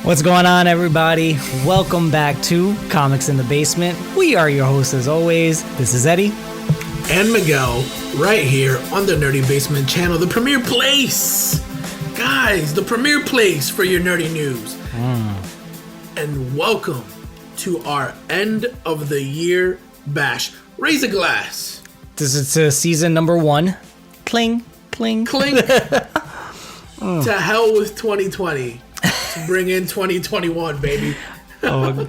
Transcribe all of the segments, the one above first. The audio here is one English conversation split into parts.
What's going on, everybody? Welcome back to Comics in the Basement. We are your hosts as always. This is Eddie. And Miguel, right here on the Nerdy Basement channel, the premier place. Guys, the premier place for your nerdy news. And welcome to our end of the year bash. Raise a glass. This is season number 1. Cling, cling. Clink. To hell with 2020. To bring in 2021, baby. God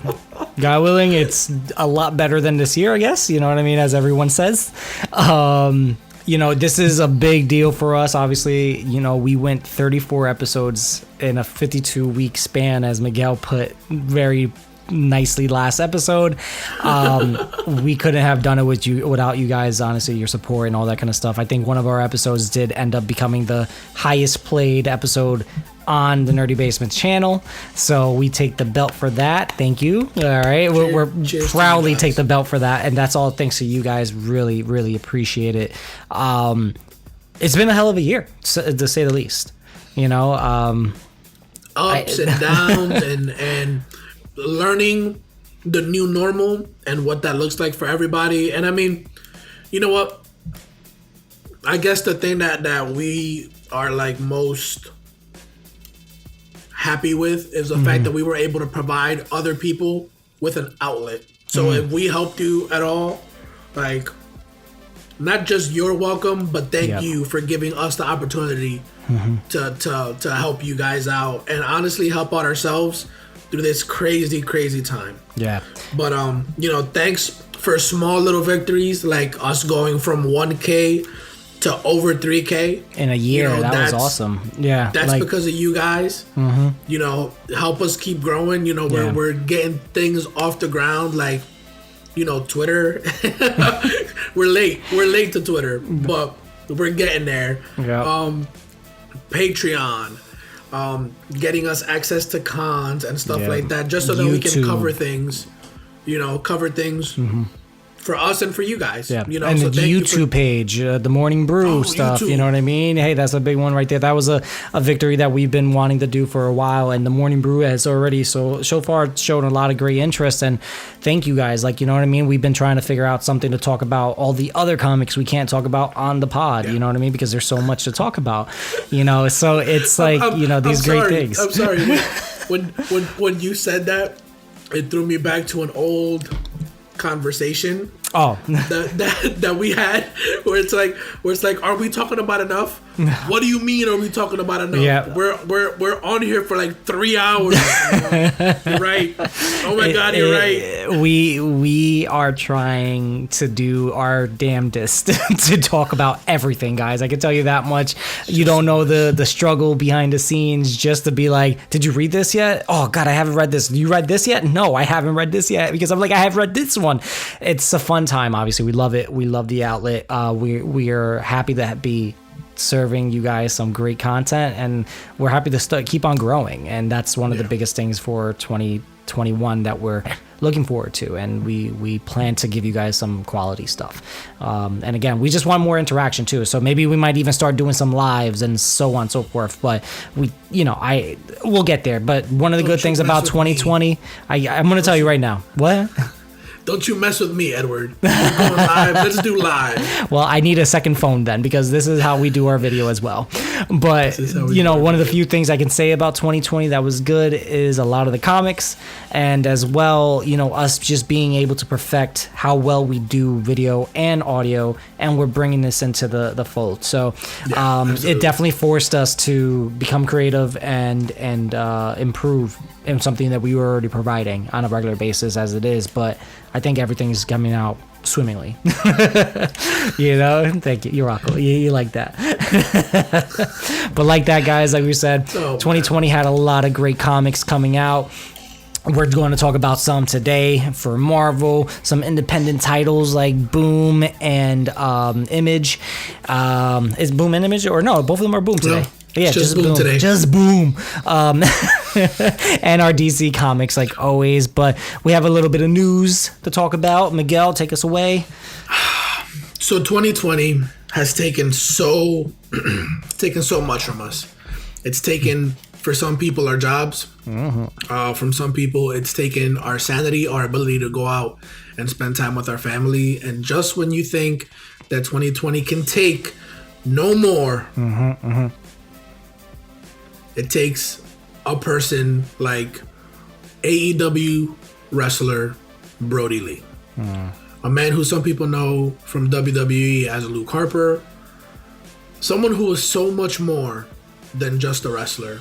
willing, it's a lot better than this year, I guess. You know what I mean? As everyone says. This is a big deal for us. Obviously, we went 34 episodes in a 52-week span, as Miguel put very nicely last episode. We couldn't have done it without you guys, honestly, your support and all that kind of stuff. I think one of our episodes did end up becoming the highest played episode on the Nerdy Basement channel, so we take the belt for that. Thank you. All right, we're proudly take the belt for that, and that's all thanks to you guys. Really appreciate it. It's been a hell of a year, to say the least. Ups and downs and learning the new normal and what that looks like for everybody. And I mean, you know what? I guess the thing that we are like most happy with is the fact that we were able to provide other people with an outlet. So if we helped you at all, like, not just you're welcome, but thank you for giving us the opportunity to help you guys out and honestly help out ourselves through this crazy time. Yeah. But thanks for small little victories, like us going from 1K to over 3K in a year. That was awesome. Yeah. That's because of you guys. Help us keep growing. We're getting things off the ground, like Twitter. we're late to Twitter, but we're getting there. Patreon, getting us access to cons and stuff like that, just so that we can cover things for us and for you guys. And so the YouTube page, the Morning Brew stuff, YouTube. You know what I mean? Hey, that's a big one right there. That was a victory that we've been wanting to do for a while, and the Morning Brew has already so far shown a lot of great interest, and thank you guys. Like, you know what I mean? We've been trying to figure out something to talk about all the other comics we can't talk about on the pod, you know what I mean? Because there's so much to talk about, so it's like, these great things. I'm sorry. When you said that, it threw me back to an old conversation that we had where it's like, are we talking about enough? What do you mean, are we talking about enough? We're on here for like 3 hours. You're right. Oh my God, you're right. We are trying to do our damnedest to talk about everything, guys. I can tell you that much. You don't know the struggle behind the scenes, just to be like, did you read this yet? Oh God, I haven't read this. You read this yet? No, I haven't read this yet, because I'm like, I have read this one. It's a fun time. Obviously, we love it. We love the outlet. We are happy to be serving you guys some great content, and we're happy to keep on growing, and that's one of the biggest things for 2021 that we're looking forward to, and we plan to give you guys some quality stuff, and again, we just want more interaction too, so maybe we might even start doing some lives and so on and so forth, but we'll get there. But one of the good things about 2020, I'm going to tell you right now. What? Don't you mess with me, Edward. We're going live. Let's do live. Well, I need a second phone then, because this is how we do our video as well. But, one of the few things I can say about 2020 that was good is a lot of the comics, and as well, us just being able to perfect how well we do video and audio, and we're bringing this into the fold. So it definitely forced us to become creative and improve in something that we were already providing on a regular basis as it is, but I think everything's coming out swimmingly. Thank you. You're welcome. You like that. But like that, guys, like we said, 2020 had a lot of great comics coming out. We're going to talk about some today for Marvel, some independent titles like Boom and Image. Is Boom and Image? Or no, both of them are Boom today. No. Yeah, just Boom today. Just Boom. And our DC comics, like always. But we have a little bit of news to talk about. Miguel, take us away. So 2020 has taken so much from us. It's taken for some people, our jobs. From some people, it's taken our sanity, our ability to go out and spend time with our family. And just when you think that 2020 can take no more, it takes a person like AEW wrestler Brody Lee. A man who some people know from WWE as Luke Harper. Someone who is so much more than just a wrestler.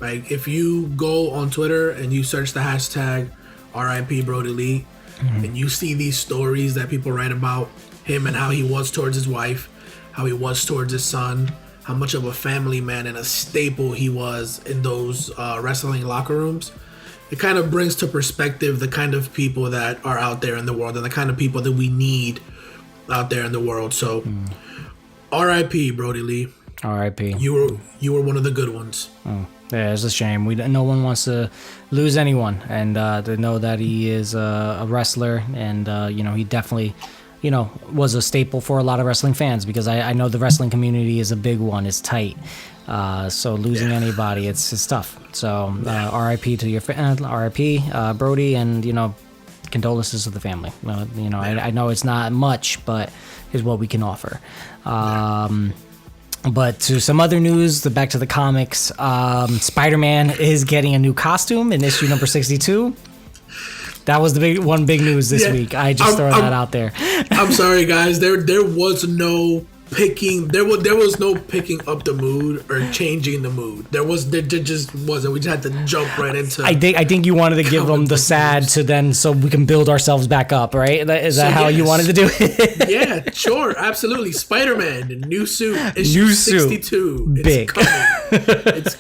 Like, if you go on Twitter and you search the hashtag RIP Brody Lee, and you see these stories that people write about him and how he was towards his wife, how he was towards his son, how much of a family man and a staple he was in those wrestling locker rooms, it kind of brings to perspective the kind of people that are out there in the world and the kind of people that we need out there in the world. So, RIP Brody Lee. RIP. You were one of the good ones. Yeah, it's a shame. No one wants to lose anyone, and to know that he is a wrestler, and he definitely, was a staple for a lot of wrestling fans, because I know the wrestling community is a big one. It's tight. So losing anybody, it's tough. So RIP to your RIP Brody, and condolences to the family. I know it's not much, but is what we can offer. But to some other news, back to the comics, Spider-Man is getting a new costume in issue number 62. That was the big news this week. I just throw that out there. I'm sorry, guys. There was no picking. There was no picking up the mood or changing the mood. There just wasn't. We just had to jump right into. I think you wanted to give them the sad to then so we can build ourselves back up, right? Is that how you wanted to do it? Yeah, sure, absolutely. Spider-Man, new suit, issue 62. Big. It's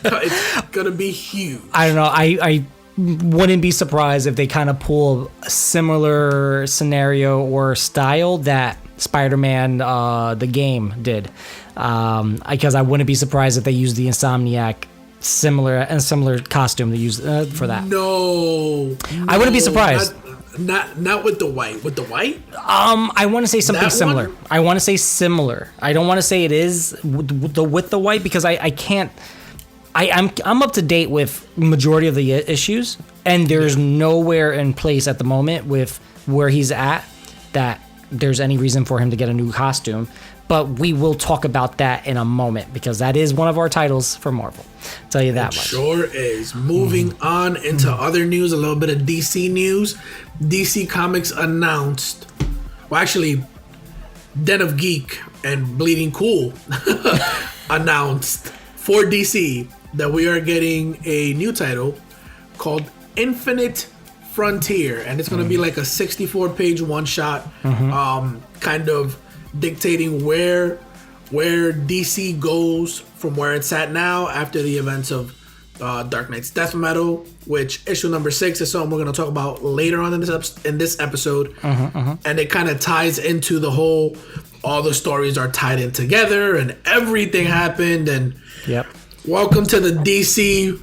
gonna be huge. I don't know. I wouldn't be surprised if they kind of pull a similar scenario or style that Spider-Man the game did, because I wouldn't be surprised if they used the Insomniac similar costume to use for that. No, I wouldn't be surprised. Not with the white. With the white? I want to say something similar. One? I want to say similar. I don't want to say it is with the white, because I can't. I'm up to date with majority of the issues, and there's nowhere in place at the moment with where he's at that there's any reason for him to get a new costume. But we will talk about that in a moment, because that is one of our titles for Marvel. I'll tell you that much. Sure is. Moving on into other news, a little bit of DC news. DC Comics announced, well, actually, Den of Geek and Bleeding Cool announced for DC that we are getting a new title called Infinite Frontier, and it's going to be like a 64-page one-shot, kind of dictating where DC goes from where it's at now after the events of Dark Knight's Death Metal, which issue number 6 is something we're going to talk about later on in this episode, and it kind of ties into the whole, all the stories are tied in together, and everything happened, and welcome to the DC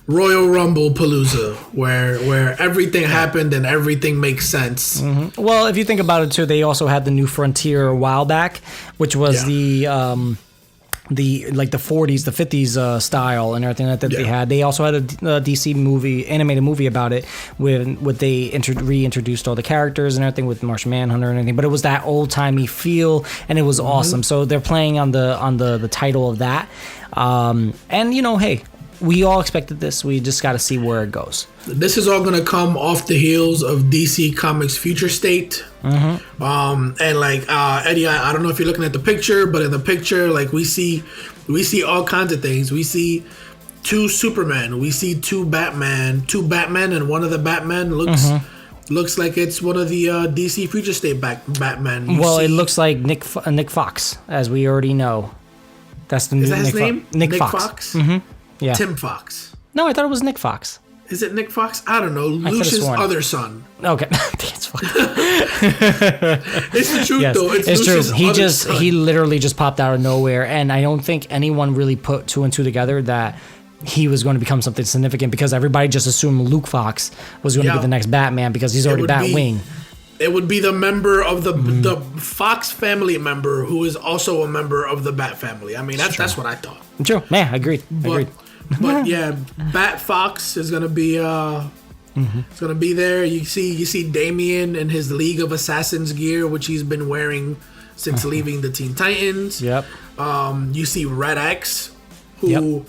Royal Rumble Palooza, where everything happened and everything makes sense. Well, if you think about it too, they also had the New Frontier a while back, which was the like the 40s, the 50s style and everything that they had. They also had a DC animated movie about it, with they reintroduced all the characters and everything with Martian Manhunter and everything. But it was that old timey feel, and it was awesome. So they're playing on the title of that, and hey. We all expected this. We just got to see where it goes. This is all going to come off the heels of DC Comics Future State. And like Eddie, I don't know if you're looking at the picture, but in the picture, like we see all kinds of things. We see 2 Superman. We see 2 Batman, and one of the Batman looks like it's one of the DC Future State Batman. It looks like Nick Fox, as we already know. That's the new his name? Nick Fox. Yeah. Tim Fox. No, I thought it was Nick Fox. Is it Nick Fox? I don't know. Lucius' other son. Okay. It's fine. It's the truth, though. It's true. He literally just popped out of nowhere, and I don't think anyone really put 2 and 2 together that he was going to become something significant, because everybody just assumed Luke Fox was going to be the next Batman, because he's already Batwing. It would be the member of the Fox family member who is also a member of the Bat family. I mean, that's what I thought. True. Yeah, agreed. But yeah, Bat Fox is gonna be it's gonna be there. You see Damien in his League of Assassins gear, which he's been wearing since leaving the Teen Titans. Yep. You see Red X, who,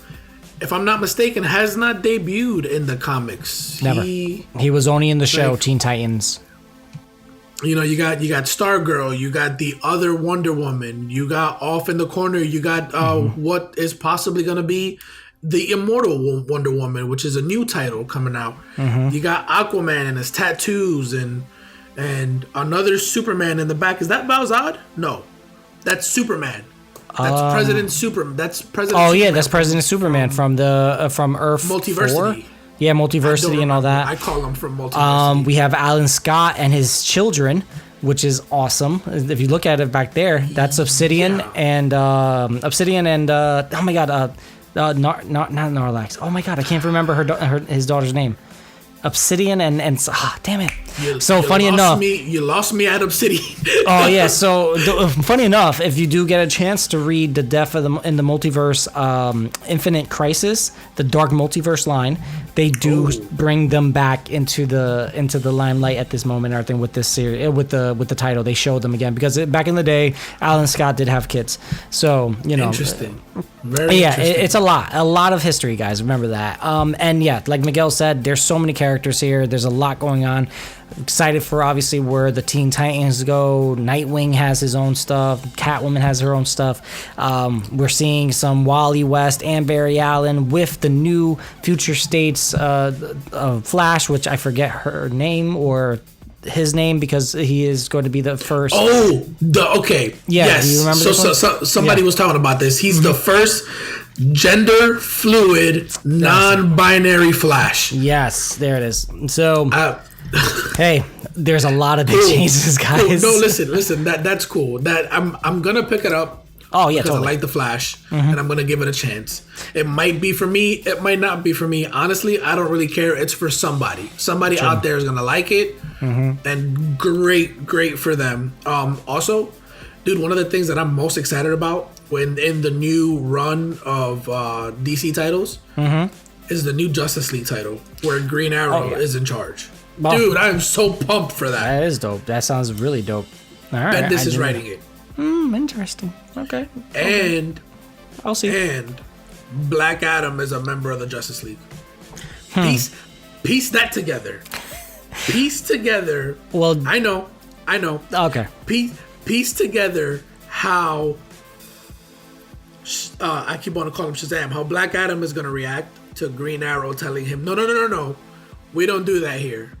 if I'm not mistaken, has not debuted in the comics. Never. He was only in the show Teen Titans. You know, you got Stargirl, you got the other Wonder Woman, you got Off in the Corner, you got what is possibly going to be the Immortal Wonder Woman, which is a new title coming out. You got Aquaman and his tattoos and another Superman in the back. Is that Balzad? No, that's Superman. That's President Superman. That's President. Oh Superman. yeah, that's President Superman from the from Earth Multiversity. 4? Yeah, Multiversity and all that. I call him from Multiversity. We have Alan Scott and his children, which is awesome. If you look at it back there, that's Obsidian and oh my god, not Narlax. Oh my god, I can't remember his daughter's name. Obsidian and damn it. You lost me at Obsidian. Oh yeah, so funny enough, if you do get a chance to read the Death in the Multiverse, Infinite Crisis, the Dark Multiverse line, they do bring them back into the limelight at this moment. I think with this series, with the title, they showed them again because back in the day, Alan Scott did have kids. So interesting. Very interesting. It's a lot of history, guys. Remember that. And yeah, like Miguel said, there's so many characters here. There's a lot going on. Excited for obviously where the Teen Titans go. Nightwing has his own stuff. Catwoman has her own stuff. We're seeing some Wally West and Barry Allen with the new Future States Flash, which I forget her name or his name because he is going to be the first. Okay. Yeah, yes. Do you remember so somebody was talking about this. He's the first gender fluid, non-binary Flash. Yes, there it is. So, hey, there's a lot of big changes, guys. No, listen. That's cool. That I'm gonna pick it up. Oh yeah, because totally. I like the Flash, and I'm gonna give it a chance. It might be for me. It might not be for me. Honestly, I don't really care. It's for somebody. Somebody out there is gonna like it, and great for them. Also, dude, one of the things that I'm most excited about when in the new run of DC titles is the new Justice League title where Green Arrow is in charge. Well, dude, I am so pumped for that. That is dope. That sounds really dope. All right, Bendis is writing it. Interesting. Okay. And I'll see. And Black Adam is a member of the Justice League. Piece that together. Piece together. Well, I know. Okay. Piece together how I keep on calling him Shazam. How Black Adam is gonna react to Green Arrow telling him, no. We don't do that here.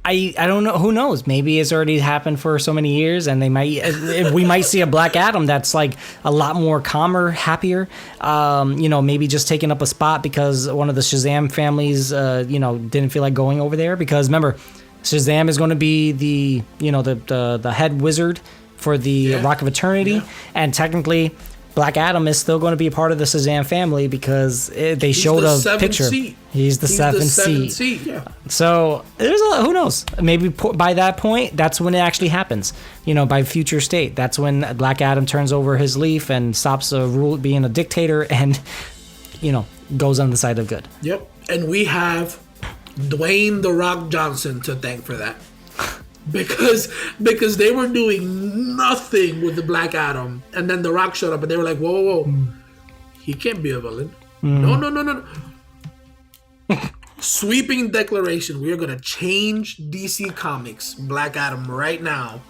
I don't know. Who knows? Maybe it's already happened for so many years, and we might see a Black Adam that's like a lot more calmer, happier. Maybe just taking up a spot because one of the Shazam families, didn't feel like going over there. Because remember, Shazam is going to be the head wizard for the Rock of Eternity, and technically, Black Adam is still going to be a part of the Shazam family because they showed a picture. He's the seventh seat. Yeah. So there's who knows? Maybe by that point, that's when it actually happens. By Future State, that's when Black Adam turns over his leaf and stops being a dictator and goes on the side of good. Yep. And we have Dwayne "The Rock" Johnson to thank for that. Because they were doing nothing with the Black Adam, and then The Rock showed up, and they were like, "Whoa, he can't be a villain." No. Sweeping declaration: we are gonna change DC Comics Black Adam right now.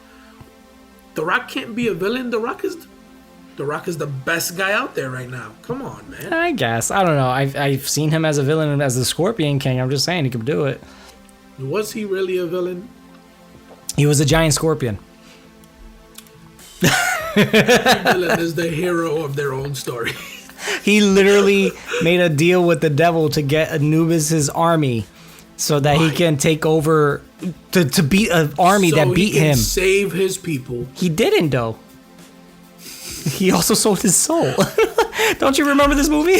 The Rock can't be a villain. The Rock is the best guy out there right now. Come on, man. I guess I don't know. I've seen him as a villain as the Scorpion King. I'm just saying he could do it. Was he really a villain? He was a giant scorpion. Villain is the hero of their own story. He literally made a deal with the devil to get Anubis' army so that he can take over to beat an army that beat him. Save his people. He didn't though. He also sold his soul. Don't you remember this movie?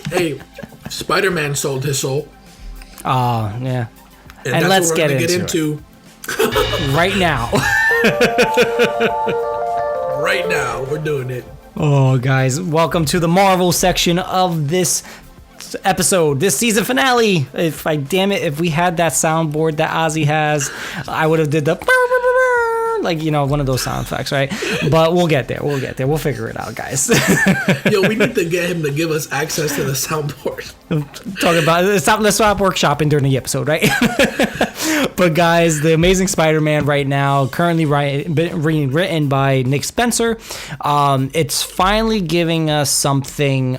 Hey, Spider-Man sold his soul. Oh, yeah. And let's get into right now. Right now, we're doing it. Oh, guys, welcome to the Marvel section of this episode, this season finale. If we had that soundboard that Ozzy has, I would have did the like, one of those sound effects, right? But we'll get there. We'll figure it out, guys. Yo, we need to get him to give us access to the soundboard. Talk about it. Let's stop workshopping during the episode, right? But guys, the Amazing Spider-Man right now, currently being written by Nick Spencer. It's finally giving us something,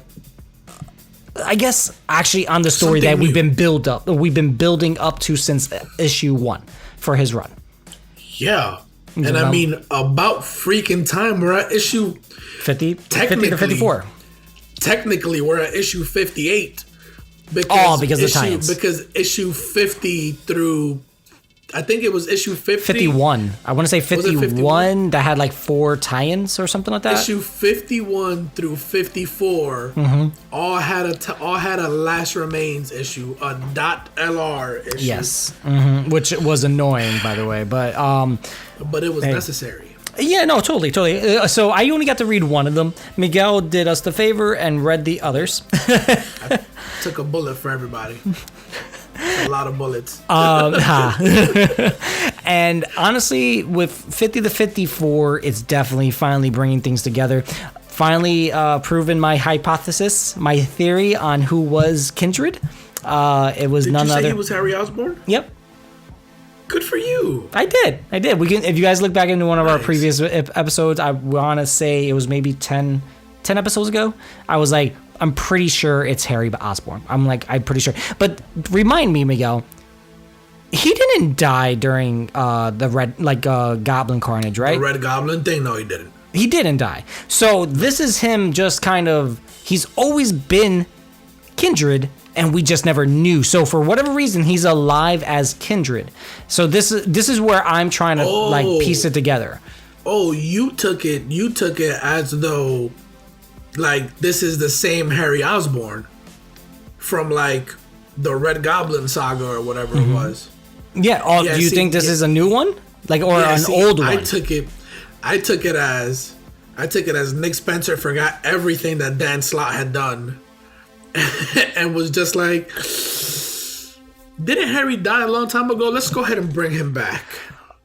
I guess, actually on the story something that we've been building up to since issue 1 for his run. Yeah. And I mean, about freaking time. We're at issue 50 to 54. Technically, we're at issue 58. Because of tie-ins. Because issue 50 through, I think it was issue 50. 51. I want to say 51 that had like 4 tie-ins or something like that. Issue 51 through 54 all had a Last Remains issue, a .lr issue. Yes, which was annoying, by the way, but it was necessary. Yeah, no, totally. So I only got to read one of them. Miguel did us the favor and read the others. I took a bullet for everybody. A lot of bullets. And honestly, with 50 to 54, it's definitely finally bringing things together. Finally proven my hypothesis, my theory on who was Kindred. It was none other. Did you say he was Harry Osborn? Yep. Good for you. I did. We can. If you guys look back into one of our previous episodes, I want to say it was maybe 10 episodes ago. I was like, I'm pretty sure it's Harry Osborn. I'm pretty sure. But remind me, Miguel, he didn't die during the red, Goblin Carnage, right? The Red Goblin thing? No, he didn't. He didn't die. So this is him just kind of, he's always been Kindred, and we just never knew. So for whatever reason, he's alive as Kindred. So this is where I'm trying to piece it together. Oh, you took it as though this is the same Harry Osborn from the Red Goblin saga or whatever it was. Yeah. Do you think this is a new one? Old one? I took it as Nick Spencer forgot everything that Dan Slott had done and was just like, didn't Harry die a long time ago? Let's go ahead and bring him back.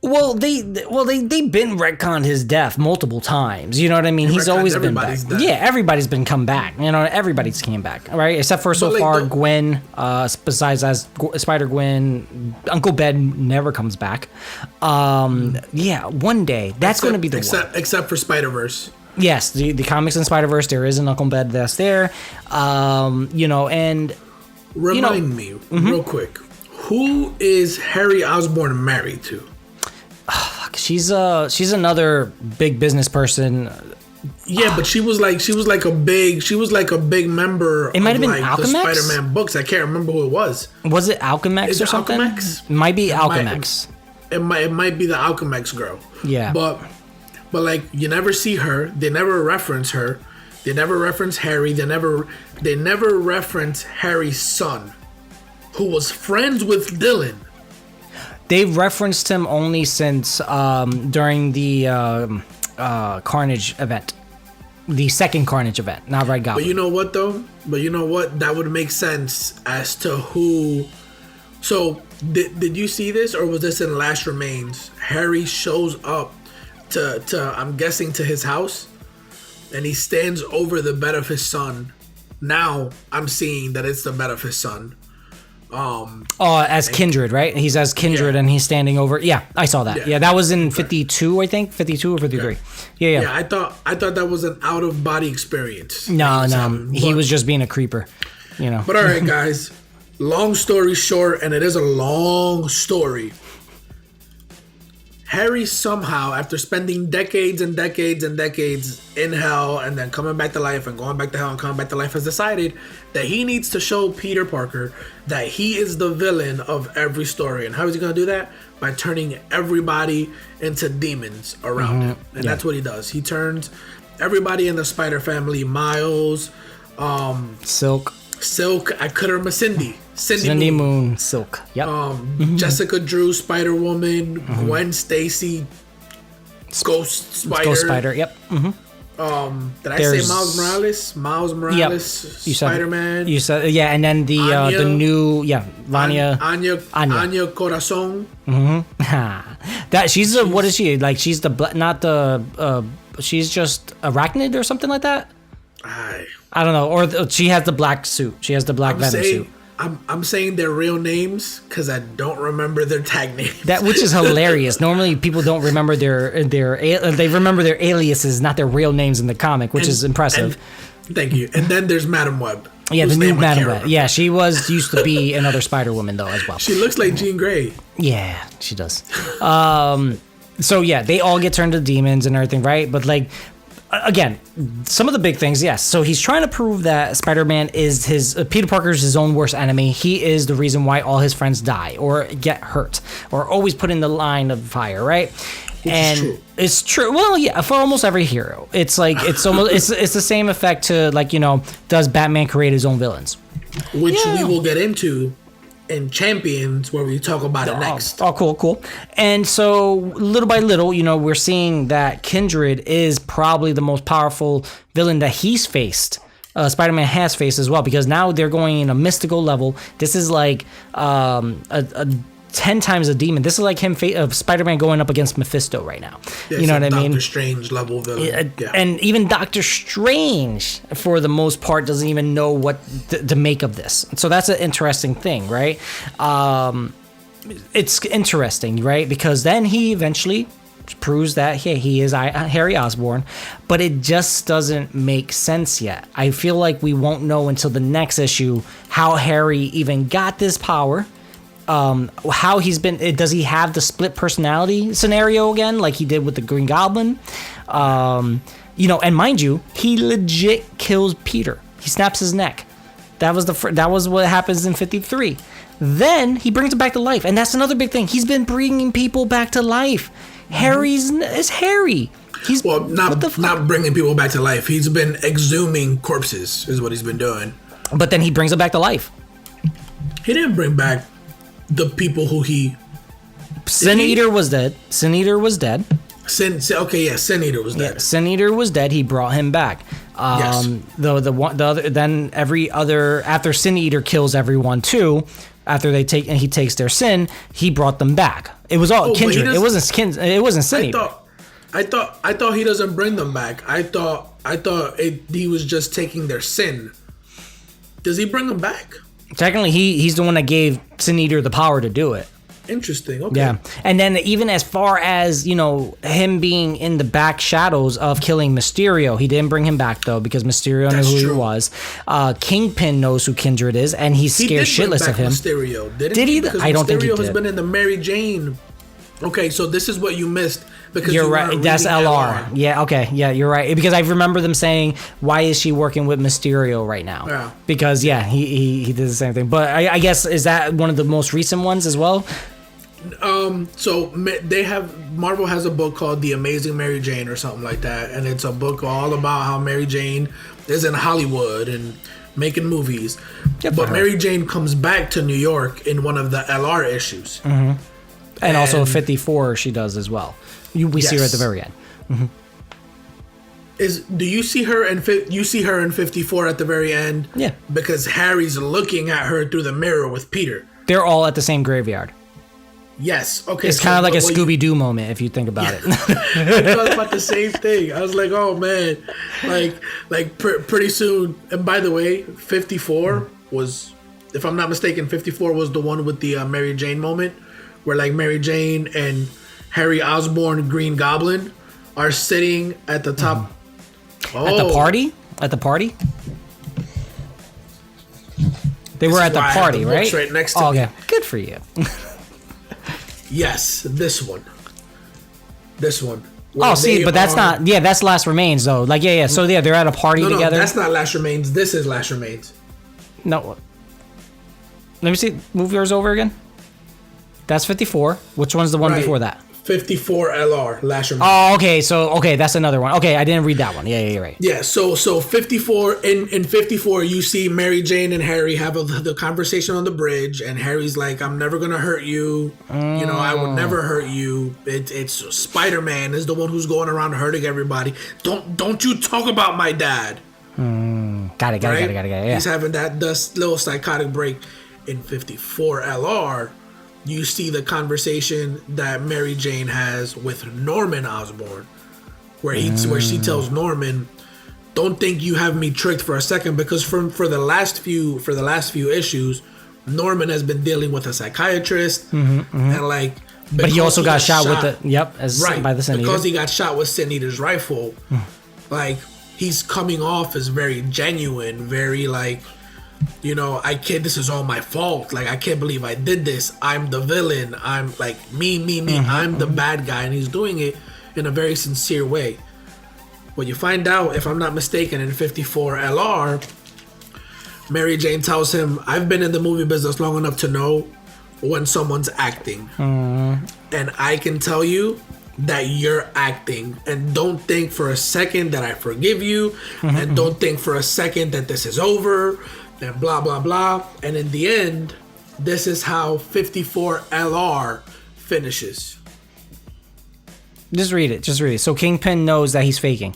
Well, they've been retconned his death multiple times. You know what I mean? He's always been back. Death. Yeah, everybody's been come back. Everybody's came back, right? Except for so far Gwen. Besides as Spider-Gwen, Uncle Ben never comes back. Yeah, one day that's going to be the one. Except for Spider-Verse. Yes, the comics in Spider-Verse, there is an Uncle Ben that's there. And remind me real quick, who is Harry Osborn married to? She's another big business person. Yeah, but she was like a big member. It might have been Alchemax? The Spider-Man books. I can't remember who it was. Was it Alchemax or something? Alchemax? It might be Alchemax. It might be the Alchemax girl. Yeah. But you never see her. They never reference her. They never reference Harry. They never reference Harry's son, who was friends with Dylan. They've referenced him only since during the Carnage event. The second Carnage event, not Red Goblin. But you know what, though? That would make sense as to who... So, did you see this, or was this in Last Remains? Harry shows up to I'm guessing, to his house, and he stands over the bed of his son. Now, I'm seeing that it's the bed of his son. As Kindred, right? He's as Kindred, and he's standing over. Yeah, I saw that. Yeah, that was in 52, I think, 52 or 53. Yeah. Yeah, I thought that was an out of body experience. No, he was just being a creeper, But all right, guys. Long story short, and it is a long story. Harry somehow, after spending decades and decades and decades in hell and then coming back to life and going back to hell and coming back to life, has decided that he needs to show Peter Parker that he is the villain of every story. And how is he going to do that? By turning everybody into demons around him. And that's what he does. He turns everybody in the Spider family, Miles, Silk, I could remember Cindy Moon, Silk. Yep. Jessica Drew, Spider-Woman, Gwen Stacy, Ghost Spider. Yep. Did I say Miles Morales? Miles Morales, yep. Spider-Man. You said yeah, and then the new Vanya Anya Corazon. That she's a, what is she like? She's she's just arachnid or something like that. I don't know. Or she has the black suit. She has the black Venom suit. I'm saying their real names because I don't remember their tag names. Which is hilarious. Normally, people don't remember they remember their aliases, not their real names in the comic, which is impressive. Thank you. And then there's Madam Web. Yeah, the new Madam Web. Yeah, she used to be another Spider-Woman though as well. She looks like Jean Grey. Yeah, she does. So yeah, they all get turned to demons and everything, right? But like, again, some of the big things, yes. So he's trying to prove that Spider-Man is Peter Parker's his own worst enemy. He is the reason why all his friends die or get hurt or always put in the line of fire, right? It's true. Well, yeah, for almost every hero, it's like it's almost it's the same effect to like, does Batman create his own villains? Which we will get into in Champions, where we talk about it next. Oh, cool. And so, little by little, we're seeing that Kindred is probably the most powerful villain that he's faced. Spider-Man has faced as well, because now they're going in a mystical level. This is like a 10 times a demon. This is like Spider-Man going up against Mephisto right now. Yeah, you know what I mean? Doctor Strange level villain. Yeah. And even Doctor Strange, for the most part, doesn't even know what to make of this. So that's an interesting thing, right? It's interesting, right? Because then he eventually proves that he is Harry Osborn, but it just doesn't make sense yet. I feel like we won't know until the next issue how Harry even got this power. How does he have the split personality scenario again, like he did with the Green Goblin? And mind you, he legit kills Peter. He snaps his neck. That was what happens in 53. Then he brings him back to life, and that's another big thing. He's been bringing people back to life. Is Harry. He's not bringing people back to life. He's been exhuming corpses, is what he's been doing. But then he brings them back to life. He didn't bring back the people who he... Sin Eater was dead. Sin Eater was dead. Sin Eater was dead. Yeah, Sin Eater was dead. He brought him back. Yes. After Sin Eater kills everyone too, after he takes their sin, he brought them back. It was all Kindred. It wasn't Sin Eater. I thought he doesn't bring them back. I thought he was just taking their sin. Does he bring them back? Technically, he's the one that gave Sin Eater the power to do it. Interesting. Okay. Yeah, and then even as far as him being in the back shadows of killing Mysterio, he didn't bring him back though, because Mysterio knew who he was. Kingpin knows who Kindred is, and he's scared shitless of him. Mysterio did he? I don't think he did. Mysterio has been in the Mary Jane. Okay, so this is what you missed. Because you're right. That's LR. Yeah. Okay. Yeah, you're right. Because I remember them saying, "Why is she working with Mysterio right now?" Yeah. Because he did the same thing. But I guess, is that one of the most recent ones as well? So Marvel has a book called The Amazing Mary Jane or something like that, and it's a book all about how Mary Jane is in Hollywood and making movies. But Mary Jane comes back to New York in one of the LR issues. Mm-hmm. And also 54 she does as well. We see her at the very end. Mm-hmm. Do you see her in 54 at the very end? Yeah. Because Harry's looking at her through the mirror with Peter. They're all at the same graveyard. Yes. Okay. It's kind of like a Scooby-Doo moment if you think about it. I thought about the same thing. I was like, oh man, pretty soon. And by the way, 54 was, if I'm not mistaken, 54 was the one with the Mary Jane moment, where like Mary Jane and Harry Osborn, Green Goblin, are sitting at the top. Mm-hmm. At the party? At the party? They were at the party, right? Right next to me. Okay. Good for you. Yes, this one. Oh, see, but that's not... Yeah, that's Last Remains, though. Like, yeah. So, yeah, they're at a party together. No, that's not Last Remains. This is Last Remains. No. Let me see. Move yours over again. That's 54. Which one's the one before that? 54 LR, Lasher. Oh, okay. So, that's another one. Okay, I didn't read that one. Yeah, you're right. Yeah, so 54 in 54, you see Mary Jane and Harry have the conversation on the bridge, and Harry's like, "I'm never gonna hurt you. You know, I would never hurt you. It's Spider-Man is the one who's going around hurting everybody. Don't you talk about my dad." Got it. Yeah. He's having that little psychotic break. In 54 LR, you see the conversation that Mary Jane has with Norman Osborn, where she tells Norman, "Don't think you have me tricked for a second," because for the last few issues, Norman has been dealing with a psychiatrist, and like, but he also got shot with by the Sin Eater. Because he got shot with Sin Eater's rifle. Like, he's coming off as very genuine, very like, you know, this is all my fault. Like, I can't believe I did this. I'm the villain. I'm like, me. I'm the bad guy. And he's doing it in a very sincere way. What you find out, if I'm not mistaken, in 54 LR, Mary Jane tells him, "I've been in the movie business long enough to know when someone's acting. And I can tell you that you're acting. And don't think for a second that I forgive you. And don't think for a second that this is over. And blah, blah, blah." And in the end, this is how 54 LR finishes. Just read it. So Kingpin knows that he's faking.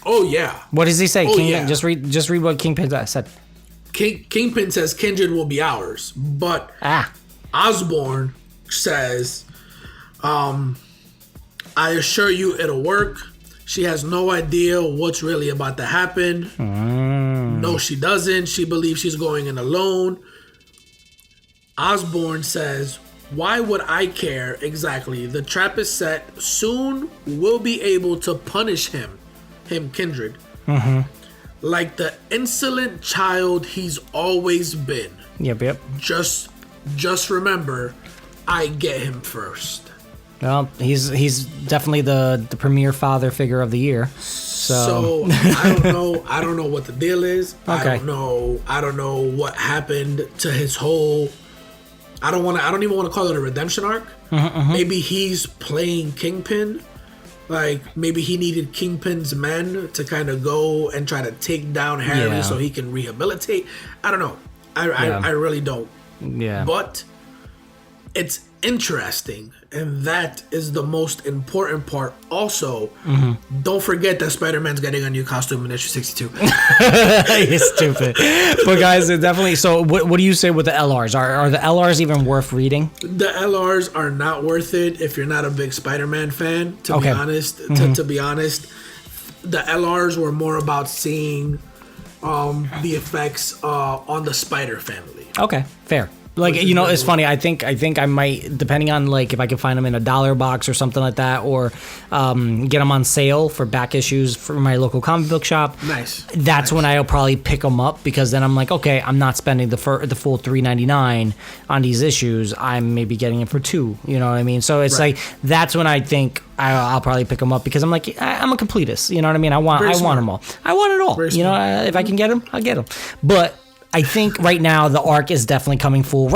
Oh, yeah. What does he say? Oh, Kingpin, yeah. Just read what Kingpin said. Kingpin says Kindred will be ours. But Osborn says, "I assure you it'll work. She has no idea what's really about to happen. No, she doesn't. She believes she's going in alone." Osborn says, "Why would I care exactly? The trap is set. Soon we'll be able to punish him Kindred. Like the insolent child he's always been. Yep. Just remember, I get him first." Well, he's definitely the premier father figure of the year. So I don't know what the deal is. Okay. I don't know what happened to his whole. I don't even want to call it a redemption arc. Maybe he's playing Kingpin. Like, maybe he needed Kingpin's men to kind of go and try to take down Harry so he can rehabilitate. I don't know. I really don't. Yeah. But it's interesting, and that is the most important part. Also, don't forget that Spider-Man's getting a new costume in issue 62. You're stupid. But guys, it definitely. So, what do you say with the LRs? Are the LRs even worth reading? The LRs are not worth it if you're not a big Spider-Man fan. To be honest, to be honest, the LRs were more about seeing the effects on the Spider family. Okay, fair. Like, you know, it's funny. I think I might, depending on like if I can find them in a $1 box or something like that, or get them on sale for back issues for my local comic book shop. Nice. That's when I'll probably pick them up, because then I'm like, okay, I'm not spending the full $3.99 on these issues. I'm maybe getting it for $2. You know what I mean? So it's like, that's when I think I'll probably pick them up, because I'm like, I'm a completist. You know what I mean? I want them all. I want it all. Very you know, if I can get them, I'll get them. But I think right now the arc is definitely coming full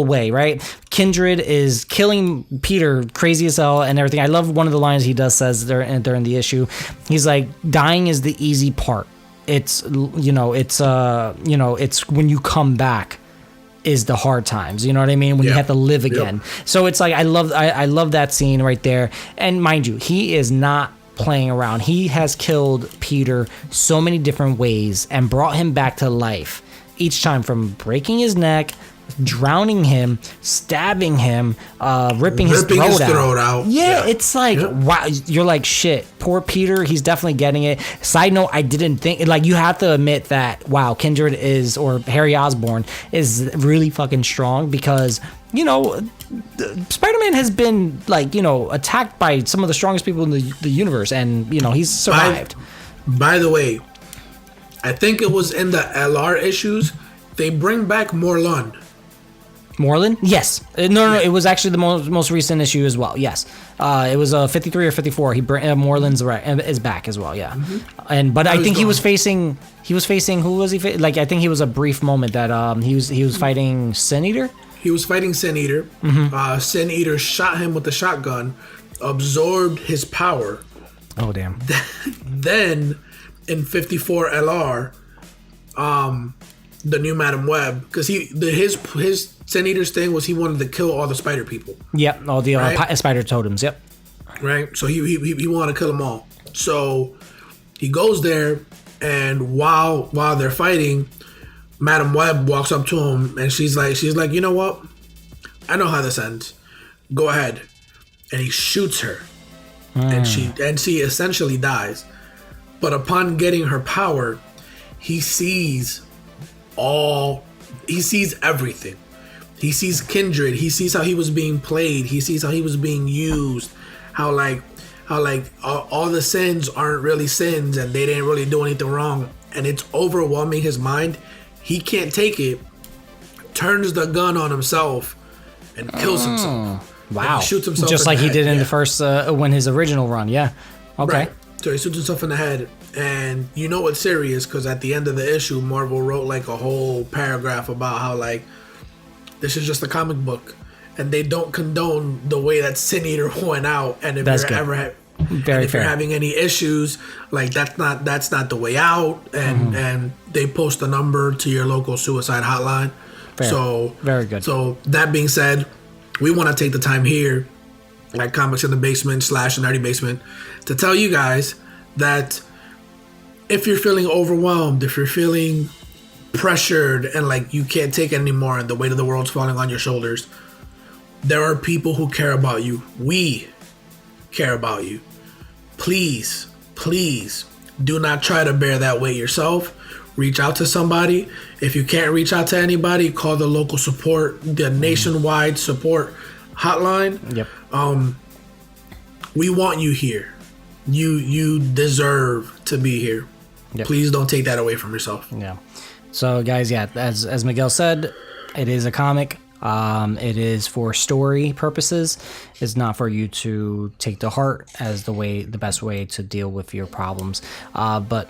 way, right? Kindred is killing Peter crazy as hell and everything. I love one of the lines he says during the issue. He's like, dying is the easy part. It's it's when you come back is the hard times. You know what I mean? When you have to live again. So it's like, I love that scene right there. And mind you, he is not playing around. He has killed Peter so many different ways and brought him back to life. Each time, from breaking his neck, drowning him, stabbing him, ripping his throat out. Yeah, it's like, wow, you're like, shit, poor Peter, he's definitely getting it. Side note, I didn't think, like, you have to admit that, wow, Kindred or Harry Osborn is really fucking strong, because, you know, Spider-Man has been, like, you know, attacked by some of the strongest people in the universe, and, you know, he's survived. By the way, I think it was in the LR issues, they bring back Morlun. Morlun? Yes. No, it was actually the most recent issue as well. Yes. It was 53 or 54. Morlun's is back as well, yeah. But I think he was facing, who was he? Like, I think he was a brief moment that he was fighting Sin Eater. He was fighting Sin Eater. Sin Eater shot him with the shotgun, absorbed his power. Oh, damn. Then, in 54 LR, the new Madam Web, because his Sin Eater's thing was he wanted to kill all the spider people. Yep, all the spider totems. Yep. Right. So he wanted to kill them all. So he goes there, and while they're fighting, Madam Web walks up to him, and she's like, you know what? I know how this ends. Go ahead. And he shoots her, and she essentially dies. But upon getting her power, he sees everything. He sees Kindred. He sees how he was being played. He sees how he was being used. How all the sins aren't really sins, and they didn't really do anything wrong. And it's overwhelming his mind. He can't take it. Turns the gun on himself and kills himself. Wow. He shoots himself just in like the he head. did in the first when his original run. Yeah. Okay. Right. So he shoots himself in the head, and you know it's serious because at the end of the issue, Marvel wrote like a whole paragraph about how like this is just a comic book, and they don't condone the way that Sin Eater went out. And if you're having any issues, like that's not the way out, and they post a number to your local suicide hotline. Fair. So very good. So that being said, we want to take the time here at Comics in the Basement / Nerdy Basement to tell you guys that if you're feeling overwhelmed, if you're feeling pressured and like you can't take it anymore and the weight of the world's falling on your shoulders, there are people who care about you. We care about you. Please do not try to bear that weight yourself. Reach out to somebody. If you can't reach out to anybody, call the local support, the nationwide support hotline. Yep. We want you here. You deserve to be here. Yep. Please don't take that away from yourself. Yeah. So guys, yeah, as Miguel said, it is a comic. It is for story purposes. It's not for you to take to heart as the best way to deal with your problems. But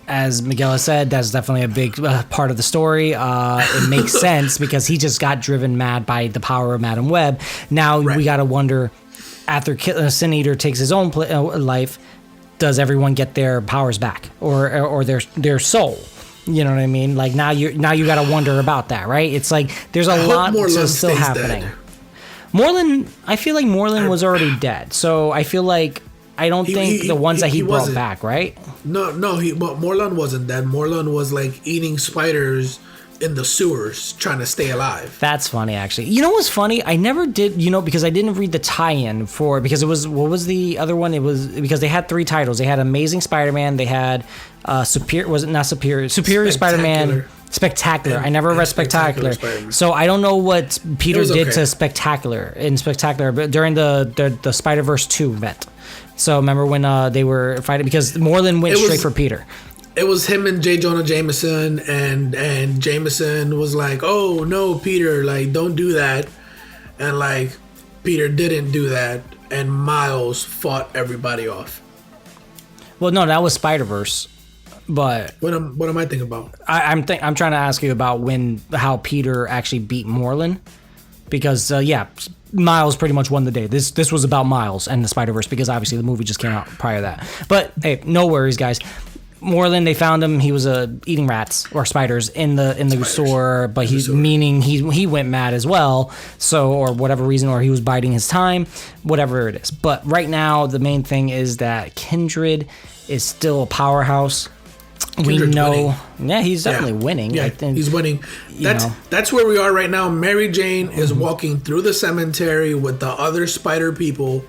as Miguel has said, that's definitely a big part of the story. It makes sense because he just got driven mad by the power of Madam Web. Now we got to wonder, after Sin Eater takes his own life, does everyone get their powers back or their soul? You know what I mean? Like now you got to wonder about that, right? It's like there's a lot still happening. Dead. Moreland, I feel like Moreland was already dead, so I feel like I don't think the ones that he brought back, right? No, but Moreland wasn't dead. Moreland was like eating spiders in the sewers trying to stay alive. That's funny, actually. You know what's funny? I never did, because I didn't read the tie-in because it was, what was the other one? It was because they had 3 titles. They had Amazing Spider-Man, they had Superior Spider-Man, Spectacular. I never read Spectacular. So I don't know what Peter did to Spectacular, but during the Spider-Verse 2 event. So remember when they were fighting, because Moreland went straight for Peter. It was him and J. Jonah Jameson, and Jameson was like, "Oh no, Peter, like don't do that," and like Peter didn't do that, and Miles fought everybody off. Well, no, that was Spider-Verse, but what am I thinking about? I'm trying to ask you about how Peter actually beat Moreland, because Miles pretty much won the day. This was about Miles and the Spider-Verse, because obviously the movie just came out prior to that. But hey, no worries, guys. Moreland, they found him. He was eating rats or spiders in the store, but he went mad as well. So, or whatever reason, or he was biding his time, whatever it is. But right now, the main thing is that Kindred is still a powerhouse. Kindred's winning. Yeah, he's definitely winning. Yeah, he's winning. That's where we are right now. Mary Jane is walking through the cemetery with the other spider people.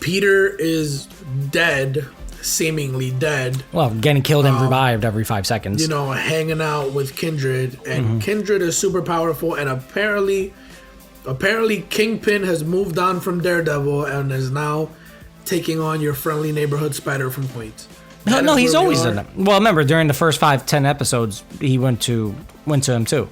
Peter is dead. Seemingly dead. Well, getting killed and revived every 5 seconds. Hanging out with Kindred, and Kindred is super powerful, and apparently Kingpin has moved on from Daredevil and is now taking on your friendly neighborhood spider from Queens. No, he's always in them. Well, remember during the first 5-10 episodes, he went to him too.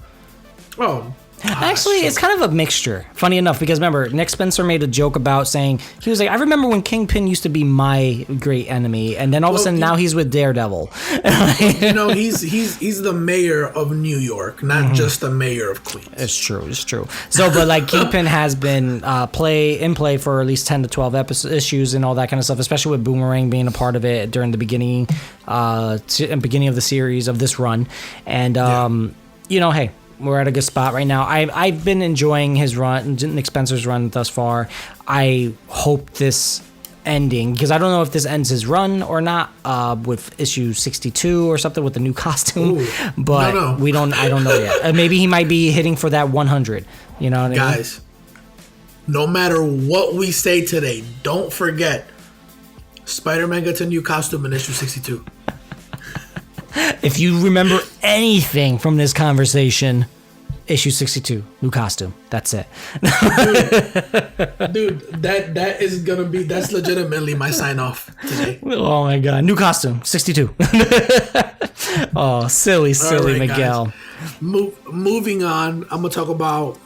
Oh, Actually, it's kind of a mixture. Funny enough, because remember, Nick Spencer made a joke about saying, he was like, I remember when Kingpin used to be my great enemy, and then all of a sudden now he's with Daredevil. You know, he's the mayor of New York, not just the mayor of Queens. It's true. So, but like Kingpin has been in play for at least 10 to 12 issues and all that kind of stuff, especially with Boomerang being a part of it during the beginning of the series of this run. And, you know, hey, we're at a good spot right now. I've been enjoying his run, Nick Spencer's run thus far. I hope this ending, because I don't know if this ends his run or not, with issue 62 or something with the new costume. Ooh, but no. I don't know yet. Maybe he might be hitting for that 100. You know what I mean? Guys, no matter what we say today, don't forget Spider-Man gets a new costume in issue 62. If you remember anything from this conversation, issue 62, new costume. That's it. Dude, that is gonna be, that's legitimately my sign off today. Oh my god, new costume 62. Oh, silly All right, Miguel. Moving on, I'm gonna talk about